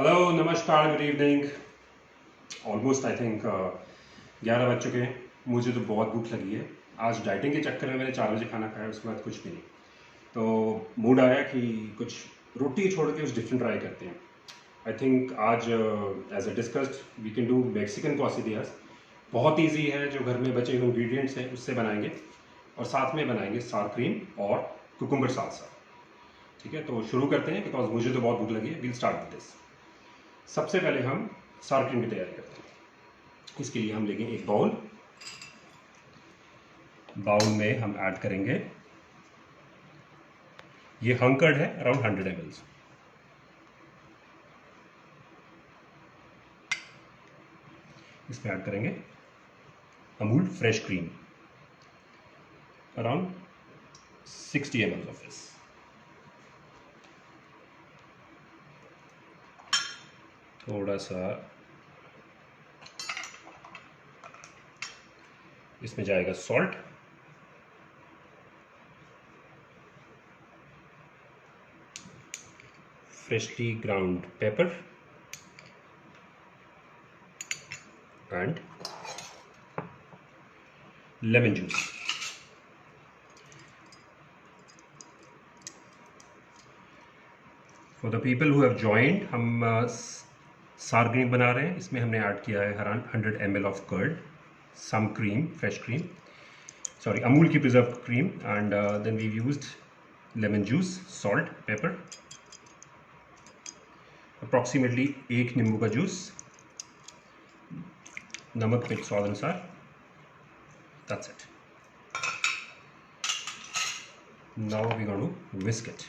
Hello, नमस्कार, good evening. Almost I think 11 बज चुके हैं। मुझे तो बहुत भूख लगी है। आज डाइटिंग के चक्कर में मैंने 4 बजे खाना खाया, उसके बाद कुछ भी नहीं। तो मूड आया कि कुछ रोटी छोड़ के कुछ डिफरेंट ट्राई करते हैं। आई थिंक आज as a discussed we can do Mexican quesadillas. बहुत ईजी है, जो घर में बचे हुए इंग्रेडिएंट्स हैं उससे बनाएंगे और साथ में बनाएंगे सार क्रीम और कुकुम्बर सालसा। ठीक है, तो शुरू करते हैं बिकॉज मुझे तो बहुत भूख लगी है। Will start with this. सबसे पहले हम सार क्रीम की तैयारी करते हैं। इसके लिए हम लेंगे एक बाउल। बाउल में हम ऐड करेंगे, ये हंकर्ड है, अराउंड 100 ml। इसमें ऐड करेंगे Amul fresh cream, around 60 ml of this. थोड़ा सा इसमें जाएगा salt, freshly ground paper and lemon juice. For the people who have joined, हम सार क्रीम बना रहे हैं। इसमें हमने ऐड किया है around 100 ml of curd, some cream, fresh cream, sorry Amul की preserve cream, and then we used lemon juice, salt, pepper, approximately 1 नींबू का जूस, नमक मिर्च स्वाद अनुसार। That's it. Now we going to whisk it,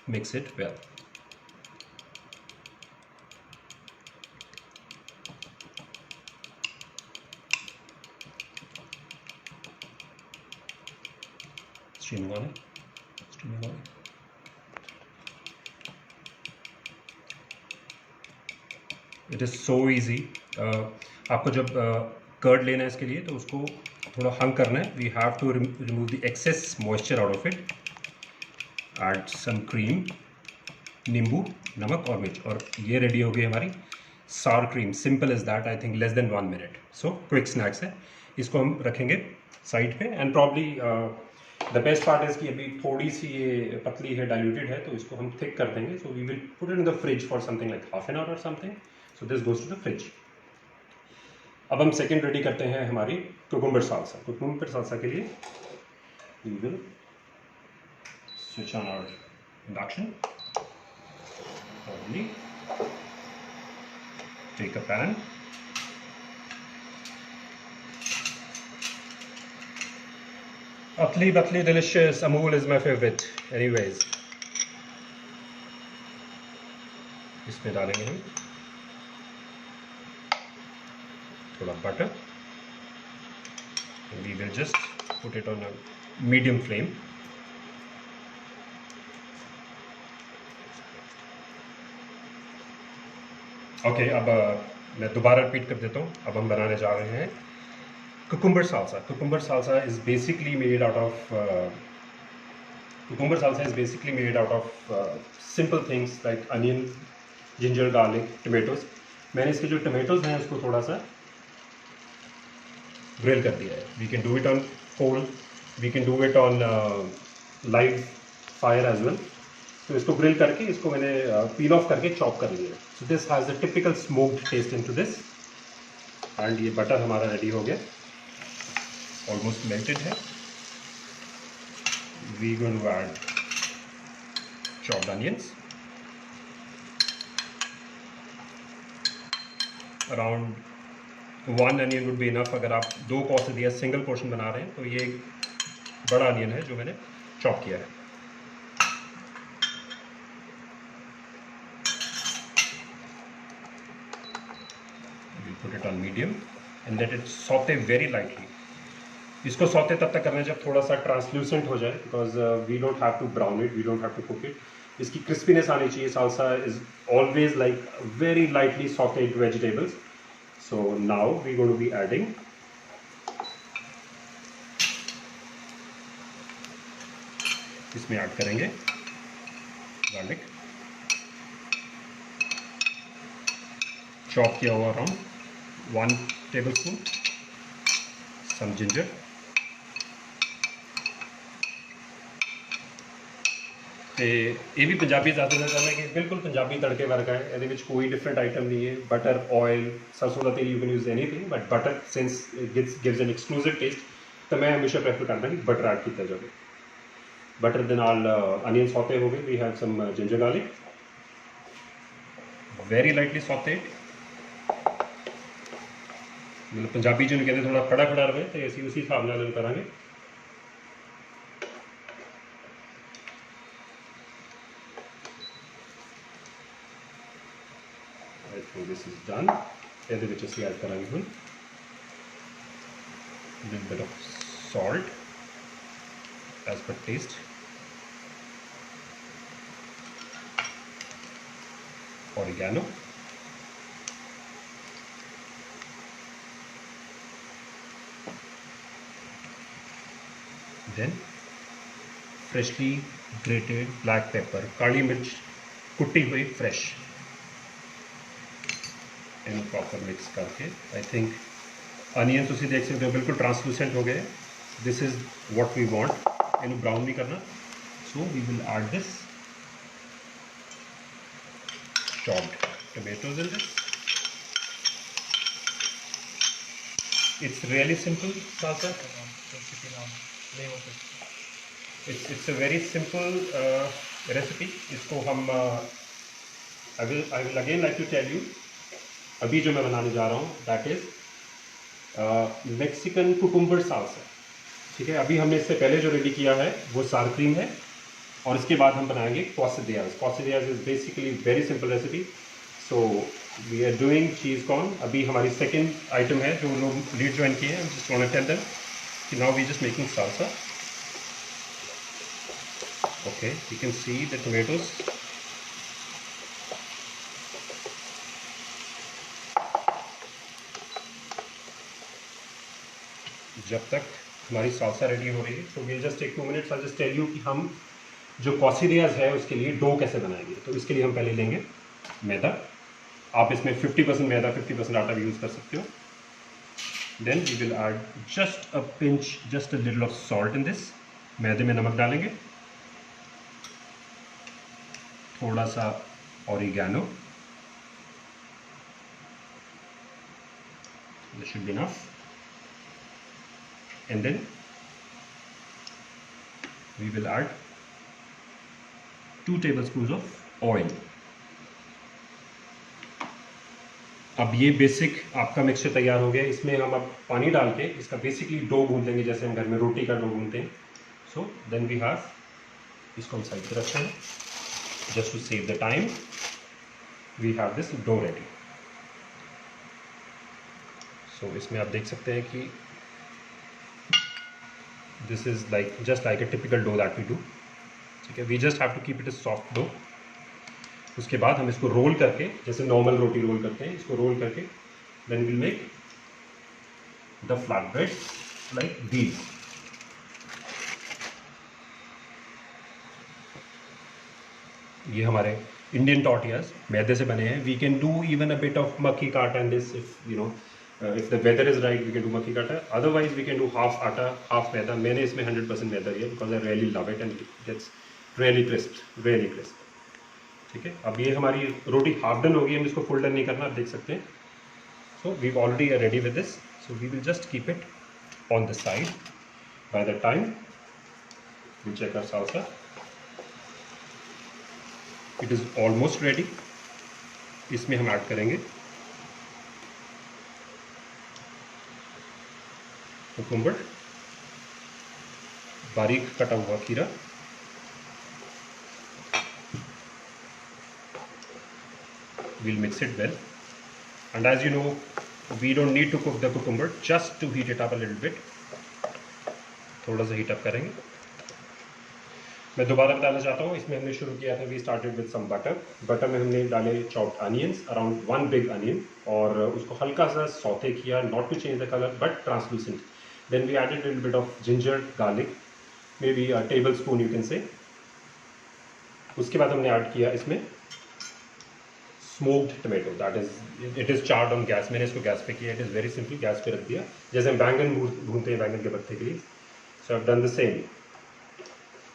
mix it well. Streaming on it, streaming on it. It is so easy. आपको जब curd लेना है इसके लिए तो उसको थोड़ा हंग करना है। We have to remove the excess moisture out of it. Add some cream, नींबू, नमक और मिर्च, और ये रेडी हो गई हमारी सार cream. Simple is that, I think less than 1 minute. So quick snacks है। इसको हम रखेंगे साइड पे, and probably the best part is कि अभी थोड़ी सी ये पतली है, डाइल्यूटेड है, तो इसको हम थिक कर देंगे। So we will put it in the fridge for something like half an hour और something. So this goes to the fridge. अब हम सेकंड रेडी करते हैं हमारी कुकुम्बर सालसा। कुकुम्बर सालसा के लिए we will switch on our induction. Probably take a pan, patli delicious Amul is my favorite anyways। इसमें डालेंगे हम थोड़ा butter, we will just put it on a medium flame। Okay, अब मैं दोबारा repeat कर देता हूँ। अब हम बनाने जा रहे हैं cucumber salsa। Cucumber salsa is basically made out of simple things like onion, ginger, garlic, tomatoes। मैंने इसके जो tomatoes हैं उसको थोड़ा सा ग्रिल कर दिया है। We can do it on coal, we can do it on live fire as well। तो इसको ग्रिल करके इसको मैंने पील ऑफ करके चॉप कर लिया। So this has the typical smoked taste into this. And ये बटर हमारा रेडी हो गया, ऑलमोस्ट मेल्टेड है। We going to add chopped onions, around 1 onion would be enough. अगर आप 2 क्वासिडिया सिंगल पोर्शन बना रहे हैं तो ये एक बड़ा अनियन है जो मैंने चॉप किया है। Put it on medium and let it saute very lightly। इसको सौते तब तक करना है जब थोड़ा सा ट्रांसल्यूसेंट हो जाए, because we don't have to brown it, we don't have to cook it. इसकी क्रिस्पीनेस आनी चाहिए। Salsa is always like very lightly sauteed vegetables. So now we going to be adding इसमें ऐड करेंगे garlic, chop किया हुआ around 1 tablespoon, some ginger, ਤੇ ਇਹ ਵੀ ਪੰਜਾਬੀ ਜ਼ਿਆਦਾ ਕਰਨਾ ਕਿ ਬਿਲਕੁਲ ਪੰਜਾਬੀ ਤੜਕੇ ਵਰਗਾ ਹੈ, ਇਹਦੇ ਵਿੱਚ ਕੋਈ ਡਿਫਰੈਂਟ ਆਈਟਮ ਨਹੀਂ ਹੈ। ਬਟਰ, ਆਇਲ, ਸਰਸੋਂ ਦਾ ਤੇਲ, you can use anything, but butter since gives N exclusive taste, ਤਾਂ ਮੈਂ ਹਮੇਸ਼ਾ ਪ੍ਰੈਫਰ ਕਰਦਾ ਕਿ ਬਟਰ ਐਡ ਕੀਤਾ ਜਾਵੇ। ਬਟਰ ਦੇ ਨਾਲ ਅਨੀਅਨ ਸੌਤੇ ਹੋ ਗਏ, we have some ginger garlic, very lightly sauteed, ਮਤਲਬ ਪੰਜਾਬੀ ਜਿਹਨੂੰ ਕਹਿੰਦੇ ਥੋੜਾ ਖੜਾ ਖੜਾ ਰਵੇ, ਤੇ ਅਸੀਂ ਉਸੇ ਹਿਸਾਬ ਨਾਲ ਇਹਨੂੰ ਕਰਾਂਗੇ। I think this is done. ਇਹਦੇ ਵਿੱਚ ਅਸੀਂ ਐਡ ਕਰਾਂਗੇ ਹੁਣ little bit of salt as per taste, oregano, then freshly grated black pepper, काली मिर्च कुटी हुई fresh, ਇਹਨੂੰ प्रॉपर मिक्स करके आई थिंक अनियन ਤੁਸੀਂ देख सकते हो बिल्कुल ट्रांसलूसेंट हो गए। This is what we want, ਇਹਨੂੰ ब्राउन नहीं करना। So we will add this chopped tomatoes in this. It's really simple salsa. It's a very simple recipe. इसको हम I will again like to tell you, अभी जो मैं बनाने जा रहा हूँ that is Mexican cucumber salsa. ठीक है, अभी हमने इससे पहले जो रेडी किया है वो सार क्रीम है, और इसके बाद हम बनाएंगे quesadillas. Quesadillas is basically very simple recipe. So we are doing cheese corn. अभी हमारी सेकेंड आइटम है जो लोग लीड ज्वाइन किए हैं, just want to tell them कि now we just making salsa. Okay, you can see the tomatoes. जब तक हमारी साल्सा रेडी हो रही है, तो we just take 2 minutes. I just tell you कि हम जो क्वासिडियाज है उसके लिए डो कैसे बनाएंगे। तो इसके लिए हम पहले लेंगे मैदा। आप इसमें 50% मैदा 50% आटा भी यूज़ कर सकते हो। Then we will add just a pinch, just a little of salt in this. मैदे में नमक डालेंगे, थोड़ा सा oregano, this should be enough. And then we will add 2 tablespoons of oil. अब ये बेसिक आपका मिक्सचर तैयार हो गया। इसमें हम अब पानी डाल के इसका बेसिकली डो गूंथ देंगे, जैसे हम घर में रोटी का डो गूंथते हैं। सो देन वी हैव, इसको हम साइड पे रखते हैं just to save the time. We have this dough ready. So इसमें आप देख सकते हैं कि this is like just like a typical dough that we do. ठीक है, we just have to keep it a soft dough. उसके बाद हम इसको रोल करके, जैसे नॉर्मल रोटी रोल करते हैं, इसको रोल करके then we'll make the flatbreads like these. ये हमारे इंडियन टॉर्टियाज मैदे से बने हैं। We can do even a bit of मक्की का आटा in this, if you know if the weather is right, we can do मक्की का आटा। otherwise we can do half आटा half मैदा। मैंने इसमें 100% मैदा लिया because I really love it and it gets really crisp, really crisp। ठीक है, अब ये हमारी रोटी हाफ डन होगी, हम इसको फुल डन नहीं करना, आप देख सकते हैं। so we've already ready with this, so we will just keep it on the side। by the time we check our salsa, it is almost ready। इसमें हम ऐड करेंगे कुकुम्बर, बारीक कटा हुआ खीरा, we'll mix it well, and as you know we don't need to cook the cucumber, just to heat it up a little bit। थोड़ा सा heat up करेंगे। मैं दोबारा बताना चाहता हूँ, इसमें हमने शुरू किया था, we started with some butter. Butter में हमने डाले chopped onions, around 1 big onion, और उसको हल्का सा सौते किया, not to change the colour but translucent. Then we added little bit of ginger garlic, maybe a tablespoon you can say. उसके बाद हमने ऐड किया इसमें smoked tomato, that is it is charred on gas. मैंने इसको gas पे किया, it is very simple, gas पे रख दिया जैसे हम बैंगन भूनते हैं बैंगन के पत्ते के लिए। सो आई डन द सेम।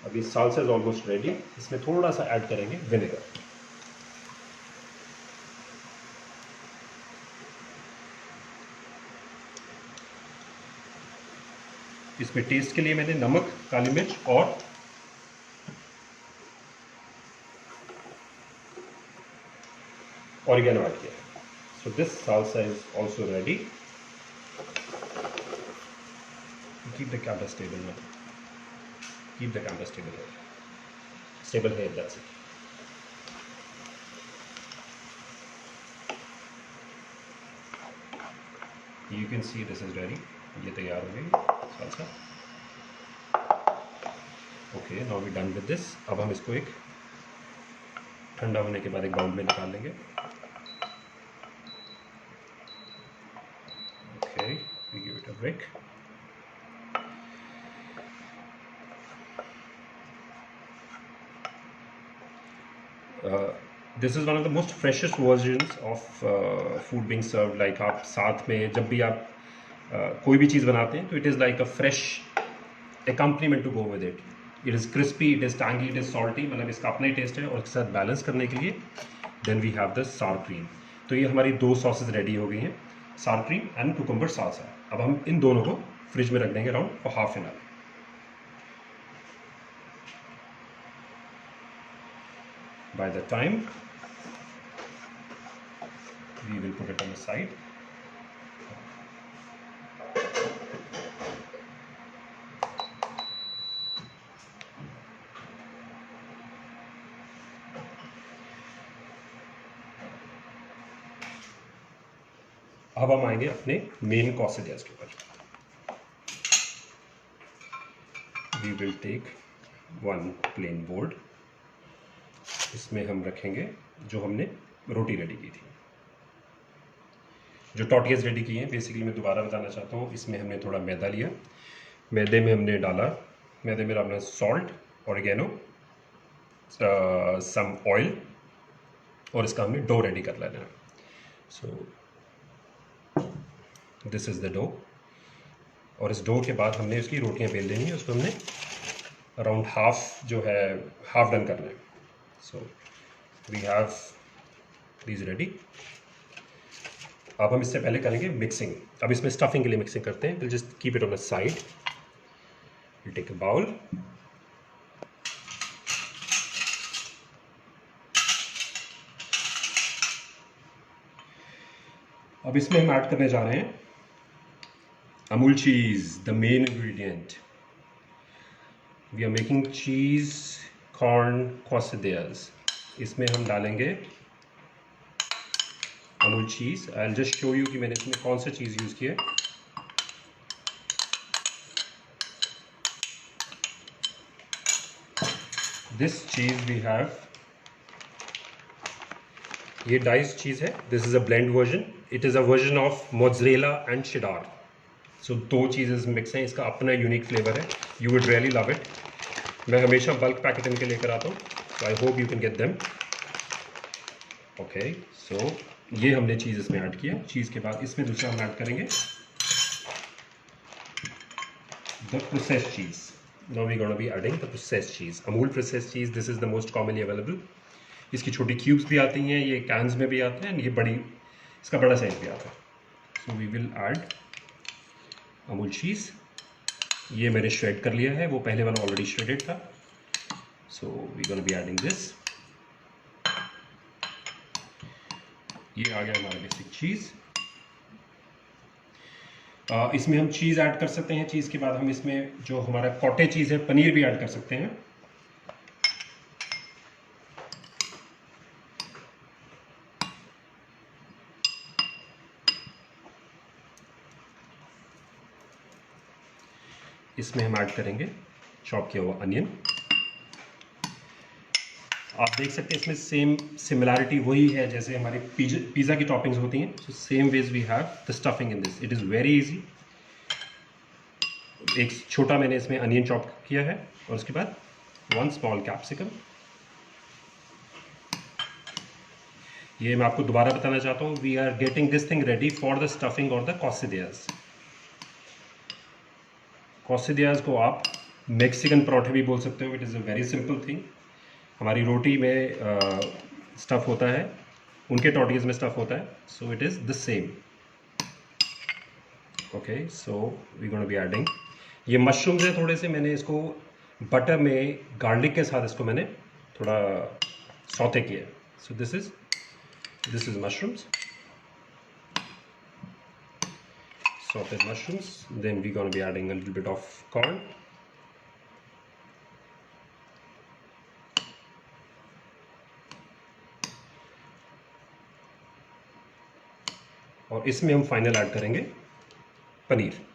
अभी साल्सा इज ऑलमोस्ट रेडी। इसमें थोड़ा सा ऐड करेंगे विनेगर। इसमें टेस्ट के लिए मैंने नमक, काली मिर्च और ऑरिगेनो ऐड किया। So this salsa is also ready. Keep the camera stable now. Keep the camera stable here. Stable here, that's it. You can see this is ready. ये तैयार हो गई salsa. Okay, now we done with this. अब हम इसको एक ठंडा होने के बाद एक बाउल में निकाल लेंगे। Okay, we give it a break. This is one of the most freshest versions of food being served. Like आप साथ में जब भी आप कोई भी चीज़ बनाते हैं तो it is like a fresh accompaniment to go with it. It is crispy, it is tangy, it is salty, मतलब इसका अपना ही टेस्ट है। और इसके साथ बैलेंस करने के लिए देन वी हैव द सार क्रीम। तो ये हमारी दो सॉसेज रेडी हो गई हैं, सार क्रीम एंड कुकुम्बर साल्सा। अब हम इन दोनों को फ्रिज में रख देंगे around for half an hour. By the time we will put it on the side. अब हम आएंगे अपने मेन कॉसेजेस के ऊपर। We will take one plain board. इसमें हम रखेंगे जो हमने रोटी रेडी की थी, जो टॉर्टियाज रेडी की हैं। बेसिकली मैं दोबारा बताना चाहता हूँ, इसमें हमने थोड़ा मैदा लिया, मैदे में हमने डाला, मैदे में डालना सॉल्ट, ऑरिगेनो, सम ऑयल, और इसका हमने डो रेडी कर लेना है। So this is the dough. और इस डो के बाद हमने इसकी रोटियां बेल लेनी है। उसको हमने अराउंड हाफ जो है हाफ डन करना है। So we have these ready. अब हम इससे पहले करेंगे मिक्सिंग। अब इसमें स्टफिंग के लिए मिक्सिंग करते हैं। Will just keep it on the side. Will take a bowl. अब इसमें हम ऐड करने जा रहे हैं Amul cheese, the main ingredient. We are making cheese corn quesadillas. इसमें हम डालेंगे Amul cheese. I will just show you कि मैंने इसमें कौन सा चीज़ यूज़ किया है। दिस चीज़ वी हैव, ये डाइस्ड चीज़ है। This is a blend version. It is a version of mozzarella and cheddar. So दो चीज़ें मिक्स हैं। इसका अपना यूनिक फ्लेवर है। You would really love it. मैं हमेशा बल्क पैकेट इनके लेकर आता हूँ। So I hope you can get them. Okay, so ये हमने चीज़ इसमें ऐड किया। चीज़ के बाद इसमें दूसरा हम ऐड करेंगे the processed cheese. Now we gonna be adding the processed cheese, Amul processed cheese. This is the most commonly available. इसकी छोटी क्यूब्स भी आती हैं, ये कैन्स में भी आते हैं, ये बड़ी, इसका बड़ा साइज भी आता है। So we will add Amul cheese. ये मैंने श्रेड कर लिया है, वो पहले वाला ऑलरेडी श्रेडेड था। So we gonna be adding this. ये आ गया हमारा बेसिक चीज़। इसमें हम चीज़ ऐड कर सकते हैं। चीज़ के बाद हम इसमें जो हमारा कॉटेज चीज़ है, पनीर भी ऐड कर सकते हैं। इसमें हम ऐड करेंगे चॉप किया हुआ अनियन। आप देख सकते हैं इसमें सेम सिमिलैरिटी वही है जैसे हमारी पिज़्ज़ा की टॉपिंग्स होती हैं। So same way we have the stuffing in this. It is very easy. एक छोटा मैंने इसमें अनियन चॉप किया है और उसके बाद वन स्मॉल कैप्सिकम। ये मैं आपको दोबारा बताना चाहता हूँ, we are getting this thing ready for the stuffing और द कॉसिडियाज। कॉसिडियाज को आप मेक्सिकन पराठे भी बोल सकते हो। It is a very simple thing. हमारी रोटी में स्टफ़ होता है, उनके टॉर्टियाज में स्टफ़ होता है, so it is the same. Okay, so we gonna be adding ये मशरूम्स है थोड़े से, मैंने इसको बटर में गार्लिक के साथ इसको मैंने थोड़ा सौते किया। So this is mushrooms, sauteed mushrooms. Then we're going to be adding a little bit of corn. और इसमें हम फाइनल ऐड करेंगे पनीर।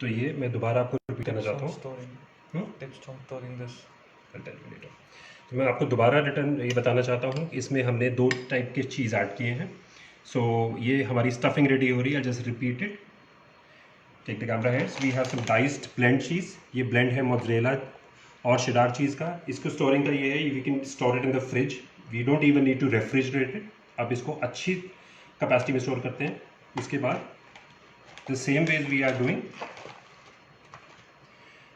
तो ये मैं दोबारा आपको रिपीट करना चाहता हूँ। तो मैं आपको दोबारा रिटर्न ये बताना चाहता हूँ कि इसमें हमने 2 टाइप के चीज़ ऐड किए हैं। सो ये हमारी स्टफिंग रेडी हो रही है। Just repeat it, take the camera heads. We have some diced blend cheese. ये ब्लेंड है मोज़रेला और शेडार चीज़ का। इसको स्टोरिंग का ये है, we can store it in the fridge, we don't even need to refrigerate it. अब इसको अच्छी कैपेसिटी में स्टोर करते हैं। उसके बाद the same way we are doing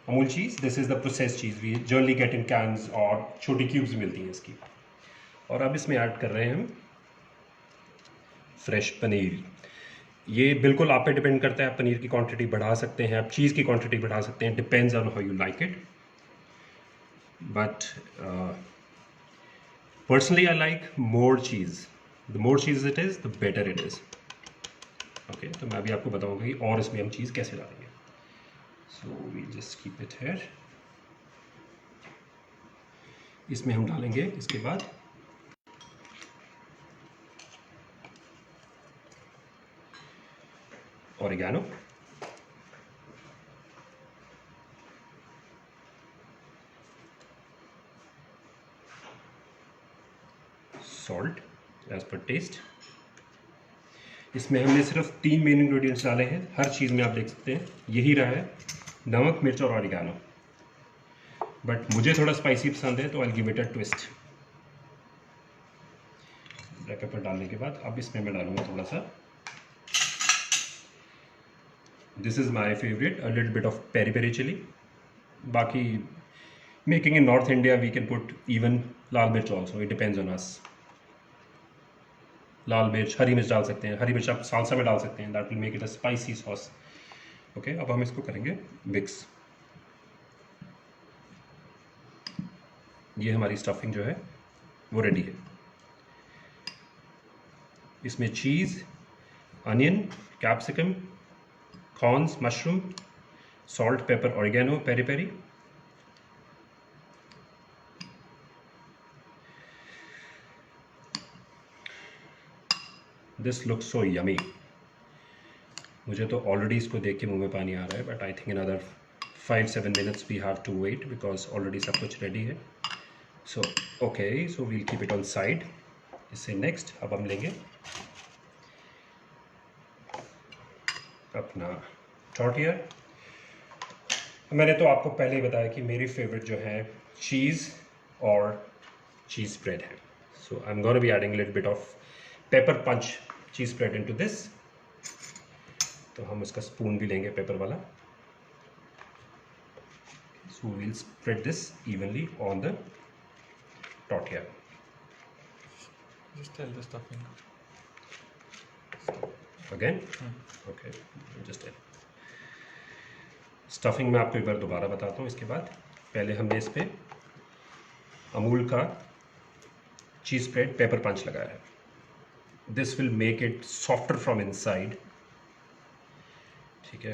Amul cheese, this is the process cheese we generally get in cans और छोटी क्यूब्स मिलती हैं इसकी। और अब इसमें ऐड कर रहे हैं हम फ्रेश पनीर। ये बिल्कुल आप पे डिपेंड करता है, आप पनीर की क्वांटिटी बढ़ा सकते हैं, आप चीज़ की क्वांटिटी बढ़ा सकते हैं, depends on how you like it. But personally I like more cheese. The more cheese it is the better it is. Okay, तो मैं अभी आपको बताऊंगा कि और इसमें हम चीज़ कैसे डालेंगे। So we just keep it here. इसमें हम डालेंगे इसके बाद oregano, salt as per taste. इसमें हमने सिर्फ 3 मेन इंग्रेडिएंट्स डाले हैं, हर चीज़ में आप देख सकते हैं यही रहा है, नमक, मिर्च और ऑरिगेनो। बट मुझे थोड़ा स्पाइसी पसंद है तो I give it a twist. Black pepper डालने के बाद अब इसमें मैं डालूंगा थोड़ा सा, this is my favourite, a little bit of peri peri chilli. बाकी making in North India we can put even lal mirch also, it depends on us. लाल मिर्च, हरी मिर्च डाल सकते हैं, हरी मिर्च आप सालसा में डाल सकते हैं, that will make it a spicy sauce. Okay, अब हम इसको करेंगे मिक्स। ये हमारी स्टफिंग जो है वो रेडी है। इसमें cheese, onion, capsicum, corns, mushroom, salt, pepper, oregano, peri peri. This looks so yummy. मुझे तो ऑलरेडी इसको देख के मुंह में पानी आ रहा है, but I think in other 5-7 minutes we have to wait because already सब कुछ रेडी है। So okay, so we'll keep it on side. इससे नेक्स्ट अब हम लेंगे अपना टॉर्टिया। मैंने तो आपको पहले ही बताया कि मेरी फेवरेट जो है चीज़ और चीज़ स्प्रेड है। So I am gonna be adding little bit of pepper punch cheese spread into this. तो हम उसका स्पून भी लेंगे पेपर वाला। So we'll spread this evenly on the tortilla. Just tell the stuffing. Again okay, just stuffing में आपको एक बार दोबारा बताता हूँ। इसके बाद पहले हमने इस पर अमूल का चीज़ स्प्रेड पेपर पंच लगाया है। This will make it softer from inside. ठीक है,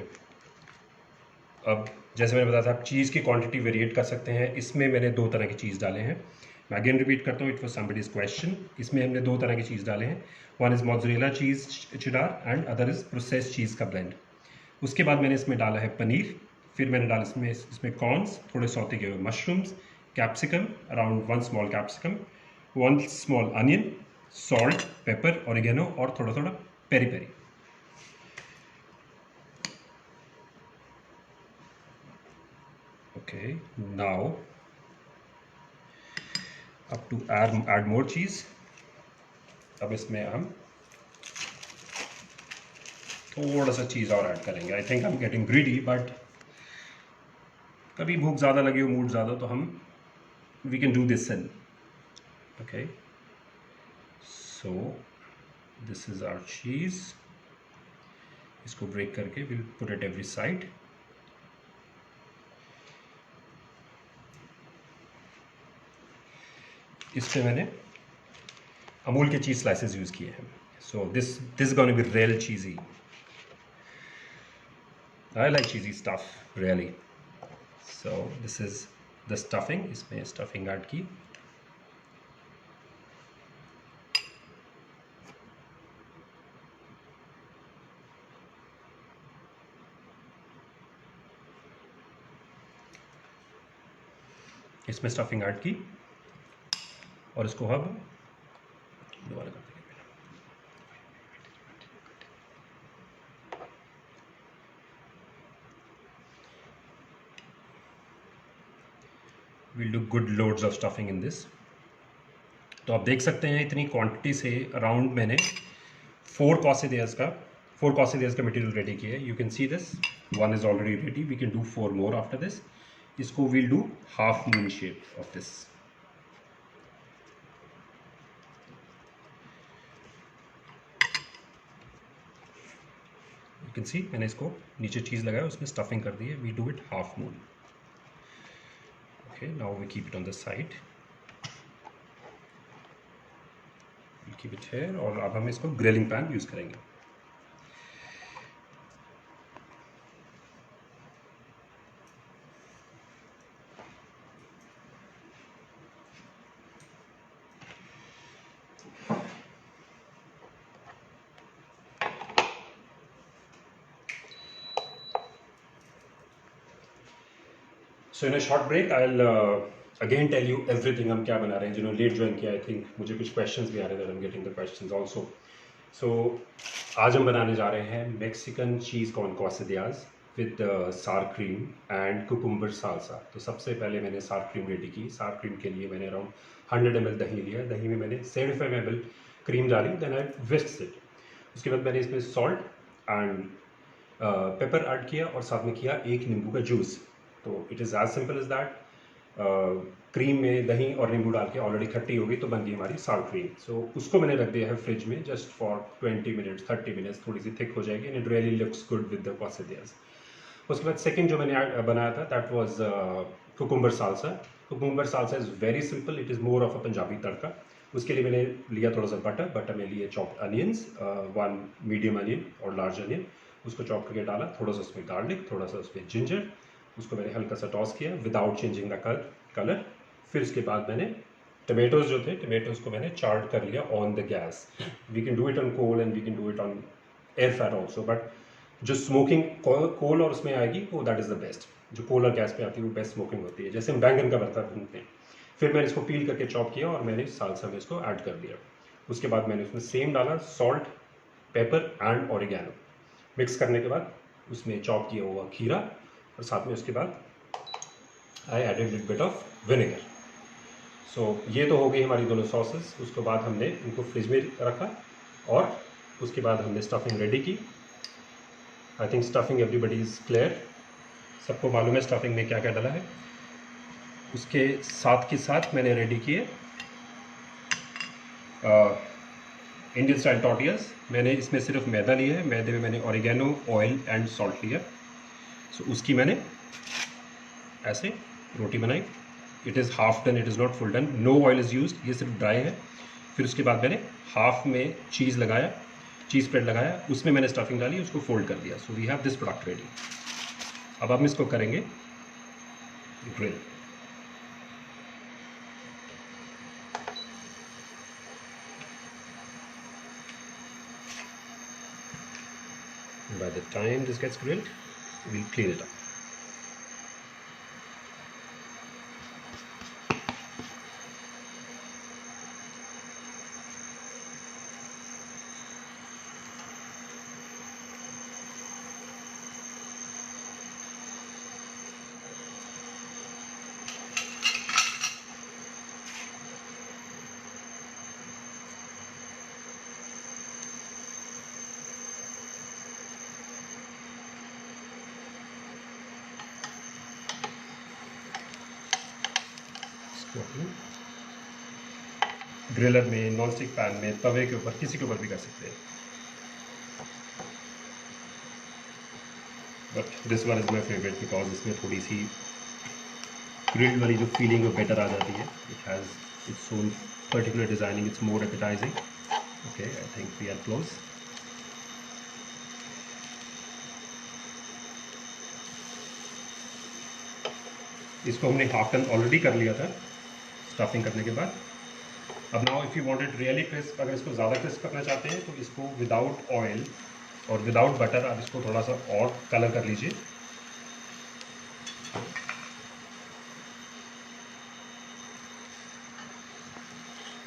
अब जैसे मैंने बताया था, आप चीज़ की क्वांटिटी वेरिएट कर सकते हैं। इसमें मैंने 2 तरह की चीज़ डाले हैं। मैं अगेन रिपीट करता हूँ, इट वॉज समबडीज क्वेश्चन। इसमें हमने 2 तरह की चीज़ डाले हैं, one is mozzarella cheese cheddar and other is processed cheese का ब्लेंड। उसके बाद मैंने इसमें डाला है पनीर, फिर मैंने डाला इसमें कॉर्न्स, थोड़े सौते किए हुए mushrooms, capsicum around 1 small capsicum, 1 small onion, salt, pepper, oregano और थोड़ा थोड़ा peri peri. Okay, now up to add more cheese. अब इसमें हम थोड़ा सा चीज़ और ऐड करेंगे। I think I am getting greedy, but कभी भूख ज़्यादा लगी हो, मूड ज़्यादा, तो हम we can do this in. Okay, so this is our cheese. इसको ब्रेक करके will put it every side. इस पे मैंने अमूल के चीज़ स्लाइसेस यूज़ किए हैं। So this gonna be real cheesy. I like cheesy stuff really. So this is the stuffing. इसमें stuffing add की। इसमें स्टफिंग ऐड की और इसको अब दोबारा कर देंगे। We'll do good loads of stuffing in this. तो आप देख सकते हैं इतनी क्वांटिटी से अराउंड मैंने 4 कॉसिडियस का मटेरियल रेडी किया है। You can see this, 1 is already ready, we can do 4 more after this. इसको we'll do half moon shape of this. You can see मैंने इसको नीचे चीज़ लगाया, उसमें स्टफिंग कर दी है। We do it half moon. Okay, now we keep it on the side, keep it here. और अब हम इसको ग्रिलिंग पैन यूज़ करेंगे। So in a short break I will again tell you everything हम क्या बना रहे हैं। जिन्होंने लेट ज्वाइन किया, आई थिंक मुझे कुछ क्वेश्चंस भी आ रहे थे, I am getting the questions also. So आज हम बनाने जा रहे हैं Mexican cheese corn quesadillas with sour cream and cucumber salsa. तो सबसे पहले मैंने सार क्रीम रेडी की। सार क्रीम के लिए मैंने अराउंड 100 ml दही लिया। दही में मैंने 75 ml क्रीम डाली, देन आई विस्क्ड इट। उसके बाद मैंने इसमें सॉल्ट एंड पेपर ऐड किया और साथ में किया 1 नींबू का जूस। तो it is as simple as that. Cream में दही और नींबू डाल के ऑलरेडी खट्टी होगी, तो बन गई हमारी सार क्रीम। सो उसको मैंने रख दिया है फ्रिज में जस्ट फॉर 20 मिनट्स 30 मिनट्स, थोड़ी सी थिक हो जाएगी and it really looks good with the quesadillas. उसके बाद सेकंड जो मैंने बनाया था that was cucumber salsa. Cucumber salsa is very simple, it is more of a Punjabi tadka. उसके लिए मैंने लिया थोड़ा सा बटर में लिए चॉप्ड अनियंस, 1 मीडियम अनियन और लार्ज अनियन, उसको चॉप करके डाला। थोड़ा सा उसमें गार्लिक, थोड़ा सा उसमें जिंजर, उसको मैंने हल्का सा टॉस किया विदाउट चेंजिंग द कलर। फिर उसके बाद मैंने टमेटोज़ जो थे, टमेटोज़ को मैंने चार्ड कर लिया on the gas. We can do it on coal and we can do it on air fryer also, but जो स्मोकिंग कोल और उसमें आएगी वो दैट इज़ द बेस्ट। जो कोल और गैस पे आती है वो बेस्ट स्मोकिंग होती है, जैसे हम बैंगन का भरता बनते हैं। फिर मैंने इसको पील करके चॉप किया और मैंने सालसा में इसको ऐड कर दिया। उसके बाद मैंने उसमें सेम डाला salt, paper and oregano. Mix करने के बाद उसमें चॉप किया हुआ खीरा और साथ में उसके बाद I added little bit of vinegar. So ये तो हो गई हमारी दोनों सॉसेस। उसके बाद हमने इनको फ्रिज में रखा और उसके बाद हमने स्टफिंग रेडी की। I think stuffing everybody is clear, सबको मालूम है स्टफिंग में क्या क्या डाला है। उसके साथ के साथ मैंने रेडी किए इंडियन स्टाइल टॉर्टियाज। मैंने इसमें सिर्फ मैदा लिया है, मैदे में मैंने ऑरिगेनो, ऑयल एंड सॉल्ट लिया। सो उसकी मैंने ऐसे रोटी बनाई। It is half done, it is not full done, no oil is used, ये सिर्फ ड्राई है। फिर उसके बाद मैंने हाफ में चीज़ लगाया, चीज़ स्प्रेड लगाया, उसमें मैंने स्टफिंग डाली, उसको फोल्ड कर दिया। So we have this product ready. अब हम इसको करेंगे grill. By the time this gets grilled, we'll clean it up. Griller में, नॉन स्टिक पैन में, तवे के ऊपर, किसी के ऊपर भी कर सकते हैं। But this one is my favourite because इसमें थोड़ी सी ग्रिल्ड वाली जो फीलिंग वो बेटर आ जाती है। It has its own particular designing, it's more appetising. Okay, I think we are close. इसको हमने हाफ टन ऑलरेडी कर लिया था स्टफिंग करने के बाद। अब now if you wanted really crisp, अगर इसको ज़्यादा क्रिस्प करना चाहते हैं तो इसको विदाउट ऑयल और विदाउट बटर आप इसको थोड़ा सा और कलर कर लीजिए।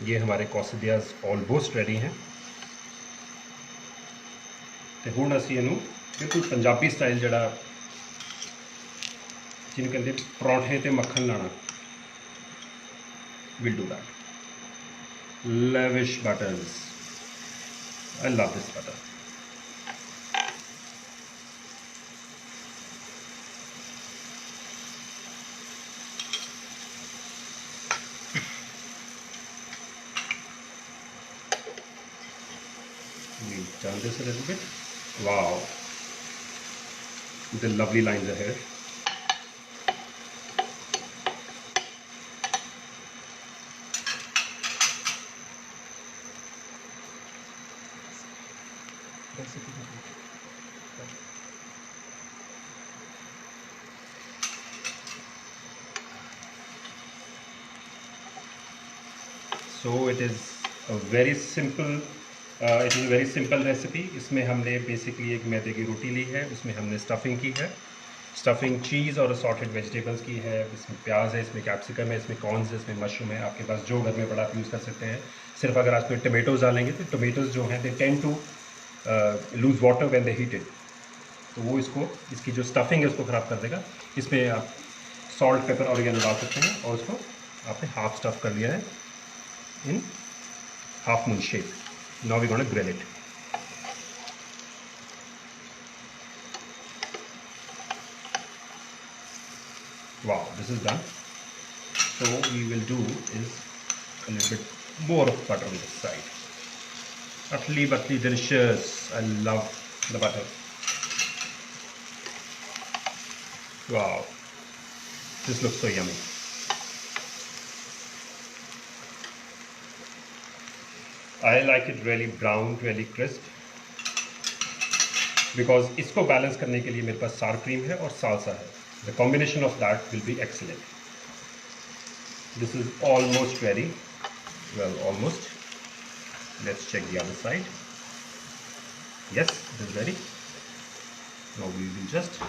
ये हमारे क्वेसादियाज ऑलमोस्ट रेडी हैं। तो हुण असीं इहनूं बिल्कुल पंजाबी स्टाइल जिहड़ा जिन्हें कहते परौंठे ते मक्खन लाना, will do that. lavish butters. I love this butter. We turn this a little bit. Wow, the lovely lines are here. So it is a very simple recipe. इसमें हमने बेसिकली एक मैदे की रोटी ली है, उसमें हमने स्टफिंग की है, स्टफिंग चीज़ और असॉर्टेड वेजिटेबल्स की है। इसमें प्याज है, इसमें कैप्सिकम है, इसमें कॉर्न्स है, इसमें मशरूम है। आपके पास जो घर में पड़ा आप यूज़ कर सकते हैं। सिर्फ अगर आप इसमें टमेटोज़ डालेंगे तो टमेटोज़ जो हैं they tend to lose water when they heated, तो वो इसकी जो स्टफिंग है उसको ख़राब कर देगा। इसमें आप सॉल्ट, पेपर, ऑरिगेनो डाल सकते हैं और उसको आपने हाफ स्टफ कर लिया है in half moon shape. Now we're going to grill it. Wow, this is done. So we will do is a little bit more of butter on this side. Utterly delicious. I love the butter. Wow, this looks so yummy. I like it really brown, really crisp, because इसको balance करने के लिए मेरे पास सार cream है और salsa है। The combination of that will be excellent. This is almost ready. Well, almost. Let's check the other side. Yes, it is ready. Now we will just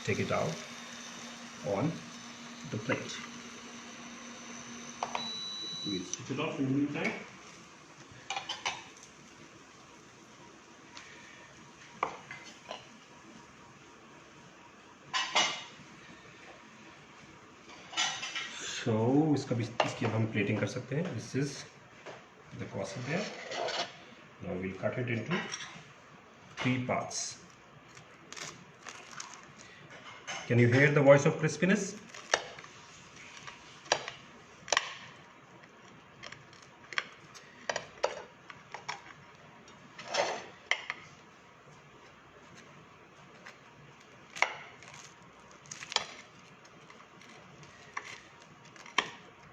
take it out on the plate. We'll switch it off in the meantime. So इसकी अब हम plating कर सकते हैं। This is the quesadilla. Now we'll cut it into 3 parts. Can you hear the voice of crispiness?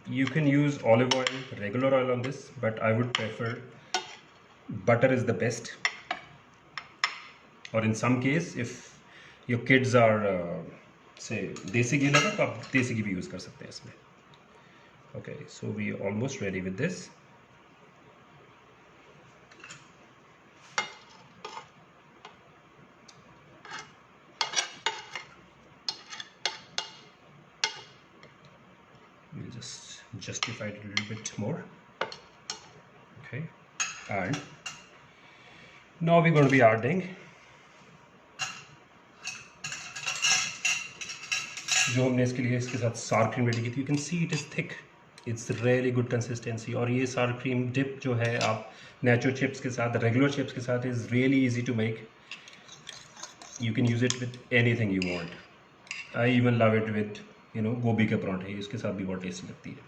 You can use olive oil, regular oil on this, but I would prefer butter is the best. Or in some case, if your kids are से देसी घी लगा तो आप देसी घी भी use कर सकते हैं इसमें. Okay, so we are almost ready with this. We'll just justify it a little bit more. Okay, and now we're going to be adding जो हमने इसके लिए इसके साथ सार क्रीम रेडी की थी. You can see it is thick, it's really good consistency. और ये सार क्रीम डिप जो है आप नेचो चिप्स के साथ, रेगुलर चिप्स के साथ, is really easy to make. You can use it with anything you want. I even love it with गोभी के पराठे, इसके साथ भी बहुत टेस्टी लगती है.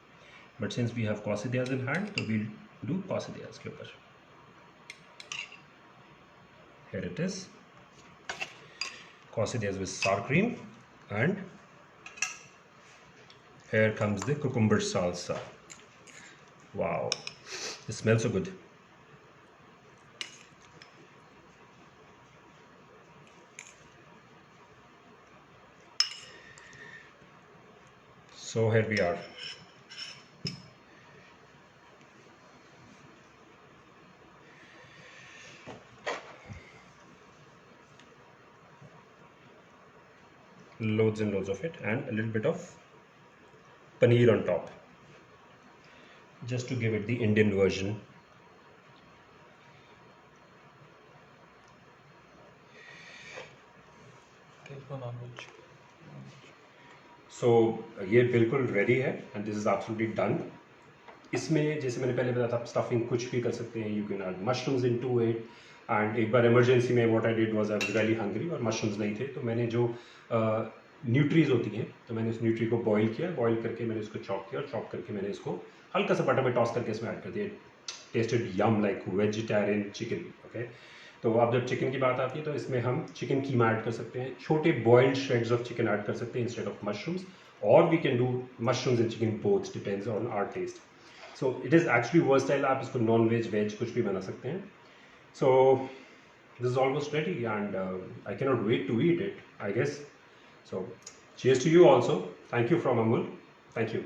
But since we have quesadillas in hand तो वील डू क्वासिडियाज के ऊपर. Here it is quesadillas with sour cream, and here comes the cucumber salsa. Wow, it smells so good. So here we are. Loads and loads of it, and a little bit of paneer on top, just to give it the Indian version. So ये बिल्कुल ready है and this is absolutely done. इसमें जैसे मैंने पहले बताया था, stuffing कुछ भी कर सकते हैं. You can add mushrooms into it. And एक बार इमरजेंसी में what I did was I was really hungry और मशरूम्स नहीं थे, तो मैंने जो न्यूट्रीज होती हैं, तो मैंने उस न्यूट्री को बॉईल किया. बॉईल करके मैंने उसको चॉप किया, और चॉप करके मैंने इसको हल्का सा बटर में टॉस करके इसमें ऐड कर दिया. टेस्टेड यम लाइक वेजिटेरियन चिकन. ओके, तो अब जब चिकन की बात आती है तो इसमें हम चिकन कीमा ऐड कर सकते हैं. छोटे boiled shreds of chicken add कर सकते हैं इंस्टेड ऑफ मशरूम्स, और we can do mushrooms and chicken both, depends on our taste. So it is actually versatile. आप इसको नॉन वेज वेज कुछ भी बना सकते हैं. सो this is almost ready, and I cannot wait to eat it, I guess. So cheers to you also. Thank you from Amul. Thank you.